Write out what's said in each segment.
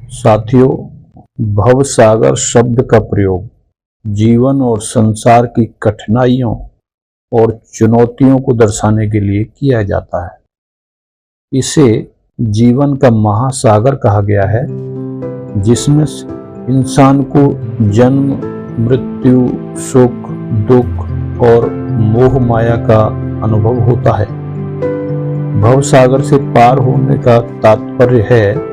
साथियों, भवसागर शब्द का प्रयोग जीवन और संसार की कठिनाइयों और चुनौतियों को दर्शाने के लिए किया जाता है। इसे जीवन का महासागर कहा गया है, जिसमें इंसान को जन्म, मृत्यु, सुख, दुख और मोह माया का अनुभव होता है। भवसागर से पार होने का तात्पर्य है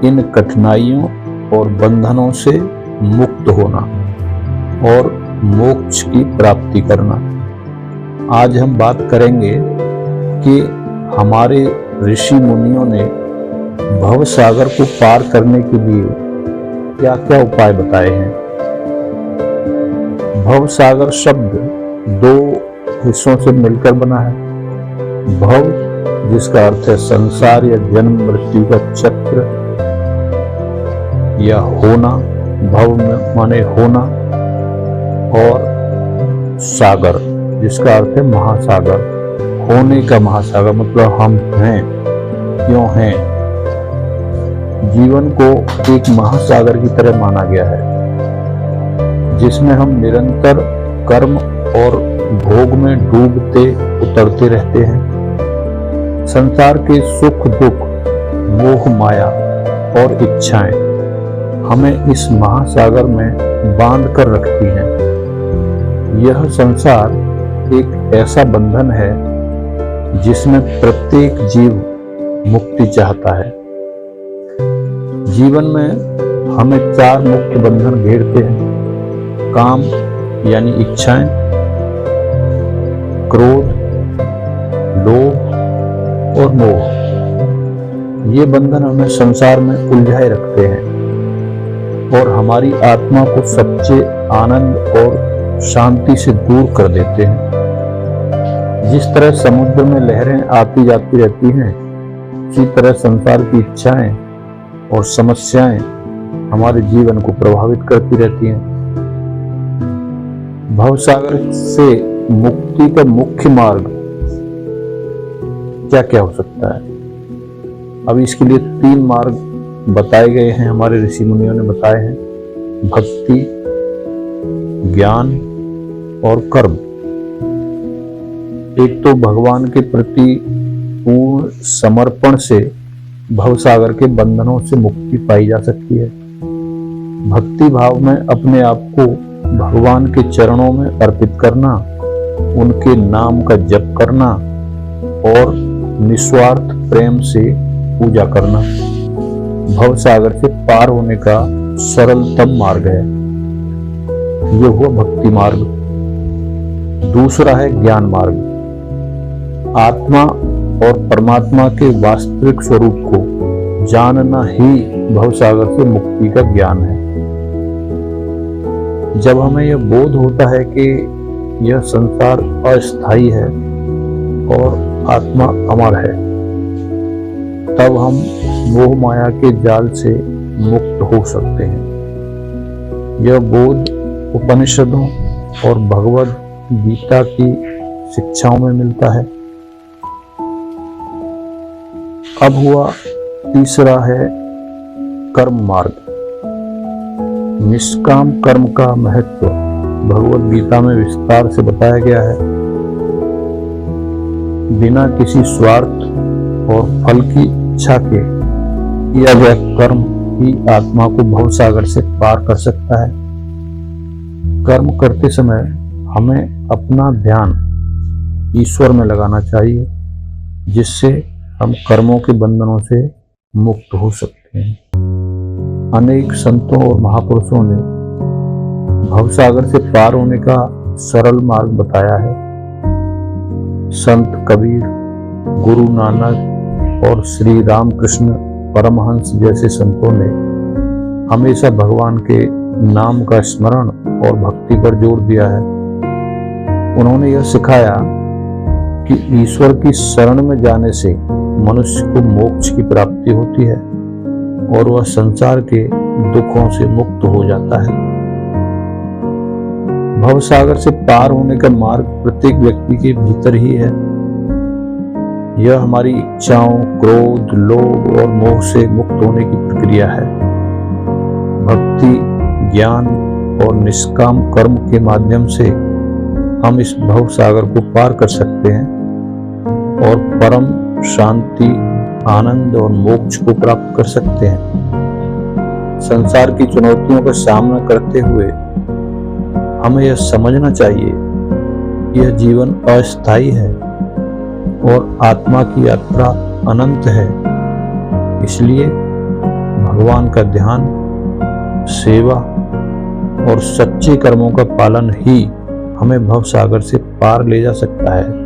इन कठिनाइयों और बंधनों से मुक्त होना और मोक्ष की प्राप्ति करना। आज हम बात करेंगे कि हमारे ऋषि मुनियों ने भवसागर को पार करने के लिए क्या क्या उपाय बताए हैं। भवसागर शब्द दो हिस्सों से मिलकर बना है। भव, जिसका अर्थ है संसार या जन्म मृत्यु का चक्र या होना, भव माने होना, और सागर, जिसका अर्थ है महासागर, होने का महासागर, मतलब हम हैं, क्यों हैं। जीवन को एक महासागर की तरह माना गया है, जिसमें हम निरंतर कर्म और भोग में डूबते उतरते रहते हैं। संसार के सुख दुख, मोह माया और इच्छाएं हमें इस महासागर में बांध कर रखती हैं। यह संसार एक ऐसा बंधन है जिसमें प्रत्येक जीव मुक्ति चाहता है। जीवन में हमें चार मुख्य बंधन घेरते हैं: काम यानी इच्छाएं, क्रोध, लोभ और मोह। ये बंधन हमें संसार में उलझाए रखते हैं और हमारी आत्मा को सच्चे आनंद और शांति से दूर कर देते हैं। जिस तरह समुद्र में लहरें आती जाती रहती हैं, उसी तरह संसार की इच्छाएं और समस्याएं हमारे जीवन को प्रभावित करती रहती हैं। भवसागर से मुक्ति का मुख्य मार्ग क्या क्या हो सकता है? अब इसके लिए 3 मार्ग बताए गए हैं, हमारे ऋषि मुनियों ने बताए हैं: भक्ति, ज्ञान और कर्म। एक तो भगवान के प्रति पूर्ण समर्पण से भवसागर के बंधनों से मुक्ति पाई जा सकती है। भक्ति भाव में अपने आप को भगवान के चरणों में अर्पित करना, उनके नाम का जप करना और निस्वार्थ प्रेम से पूजा करना भवसागर से पार होने का सरलतम मार्ग है। यह हुआ भक्ति मार्ग। दूसरा है ज्ञान मार्ग। आत्मा और परमात्मा के वास्तविक स्वरूप को जानना ही भवसागर से मुक्ति का ज्ञान है। जब हमें यह बोध होता है कि यह संसार अस्थायी है और आत्मा अमर है, तब हम मोह माया के जाल से मुक्त हो सकते हैं। यह बोध उपनिषदों और भगवद गीता की शिक्षाओं में मिलता है। अब हुआ तीसरा है कर्म मार्ग। निष्काम कर्म का महत्व भगवद गीता में विस्तार से बताया गया है। बिना किसी स्वार्थ और फल की इच्छा के किया गया कर्म ही आत्मा को भवसागर से पार कर सकता है। कर्म करते समय हमें अपना ध्यान ईश्वर में लगाना चाहिए, जिससे हम कर्मों के बंधनों से मुक्त हो सकते हैं। अनेक संतों और महापुरुषों ने भवसागर से पार होने का सरल मार्ग बताया है। संत कबीर, गुरु नानक और श्री रामकृष्ण परमहंस जैसे संतों ने हमेशा भगवान के नाम का स्मरण और भक्ति पर जोर दिया है। उन्होंने यह सिखाया कि ईश्वर की शरण में जाने से मनुष्य को मोक्ष की प्राप्ति होती है और वह संसार के दुखों से मुक्त हो जाता है। भवसागर से पार होने का मार्ग प्रत्येक व्यक्ति के भीतर ही है। यह हमारी इच्छाओं, क्रोध, लोभ और मोह से मुक्त होने की प्रक्रिया है। भक्ति, ज्ञान और निष्काम कर्म के माध्यम से हम इस भव सागर को पार कर सकते हैं और परम शांति, आनंद और मोक्ष को प्राप्त कर सकते हैं। संसार की चुनौतियों का सामना करते हुए हमें यह समझना चाहिए कि यह जीवन अस्थायी है और आत्मा की यात्रा अनंत है। इसलिए भगवान का ध्यान, सेवा और सच्चे कर्मों का पालन ही हमें भव सागर से पार ले जा सकता है।